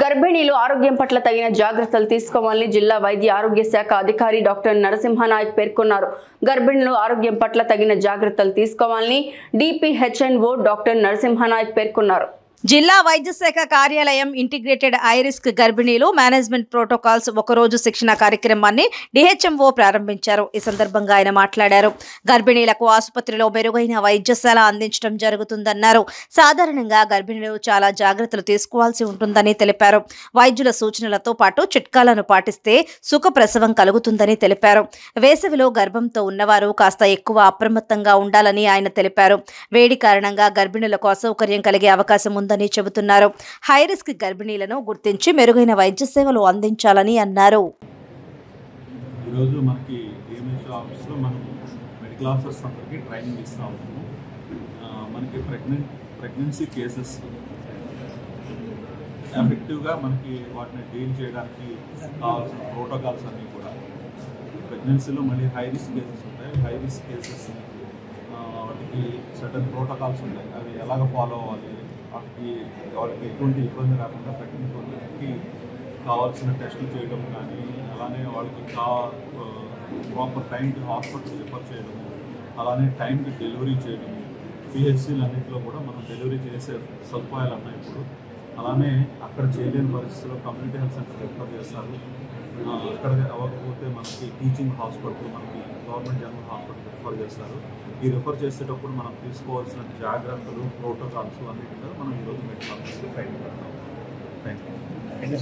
గర్భిణీలు ఆరోగ్యం పట్ల తగిన జాగ్రత్తలు తీసుకోవాలని జిల్లా వైద్య ఆరోగ్య శాఖ అధికారి డాక్టర్ నరసింహనాయక్ పేర్కొన్నారు. గర్భిణీలు ఆరోగ్యం పట్ల తగిన జాగ్రత్తలు తీసుకోవాలని డిపిహెచ్ఎన్ఓ డాక్టర్ నరసింహనాయక్ పేర్కొన్నారు. జిల్లా వైద్య శాఖ కార్యాలయం ఇంటిగ్రేటెడ్ ఐరిస్క్ గర్భిణీలు మేనేజ్మెంట్ ప్రోటోకాల్స్ ఒకరోజు శిక్షణ కార్యక్రమాన్ని డిహెచ్ఎంఓ ప్రారంభించారు. ఈ సందర్భంగా ఆయన మాట్లాడారు. గర్భిణీలకు ఆసుపత్రిలో మెరుగైన వైద్యశాల అందించడం జరుగుతుందన్నారు. సాధారణంగా గర్భిణీలు చాలా జాగ్రత్తలు తీసుకోవాల్సి ఉంటుందని తెలిపారు. వైద్యుల సూచనలతో పాటు చిట్కాలను పాటిస్తే సుఖప్రసవం కలుగుతుందని తెలిపారు. వేసవిలో గర్భంతో ఉన్నవారు కాస్త ఎక్కువ అప్రమత్తంగా ఉండాలని ఆయన తెలిపారు. వేడి కారణంగా గర్భిణులకు అసౌకర్యం కలిగే అవకాశం ఉందని చెబుతున్నారు. హై రిస్క్ గర్భిణీలను గుర్తించి మెరుగైన వైద్య సేవలు అందించాలని అన్నారు. ఈరోజు మనకి డిఎంహెచ్ ఆఫీస్లో మనం మెడికల్ ఆఫీసర్స్ అందరికీ ట్రైనింగ్ ఇస్తూ ఉన్నాము. మనకి ప్రెగ్నెన్సీ కేసెస్ ఎఫెక్టివ్గా మనకి వాటిని డీల్ చేయడానికి కావాల్సిన ప్రోటోకాల్స్ అన్నీ కూడా ప్రెగ్నెన్సీలో మళ్ళీ హై రిస్క్ కేసెస్ ఉంటాయి. హై రిస్క్ కేసెస్ వాటికి సర్టన్ ప్రోటోకాల్స్ ఉంటాయి. అవి ఎలాగ ఫాలో అవ్వాలి, వాళ్ళకి ఎటువంటి ఇబ్బంది రాకుండా ప్రెగ్నెంట్ వాళ్ళకి కావాల్సిన టెస్టులు చేయడం కానీ, అలానే వాళ్ళకి ప్రాపర్ టైంకి హాస్పిటల్ రిఫర్ చేయడము, అలానే టైంకి డెలివరీ చేయడము. పిహెచ్సీలు అన్నింటిలో కూడా మనం డెలివరీ చేసే సదుపాయాలు ఉన్నాయి ఇప్పుడు. అలానే అక్కడ చేయలేని పరిస్థితుల్లో కమ్యూనిటీ హెల్త్ సెంటర్ రిఫర్ చేస్తారు. అక్కడ అవ్వకపోతే మనకి టీచింగ్ హాస్పిటల్, మనకి గవర్నమెంట్ జనరల్ హాస్పిటల్ రిఫర్ చేస్తారు. ఈ రిఫర్ చేసేటప్పుడు మనం తీసుకోవాల్సిన జాగ్రత్తలు, ప్రోటోకాల్స్ అన్నింటిలో మనం ఈరోజు మెడికల్ ఆఫీస్లో ట్రైనింగ్ పెడతాం. Thank you.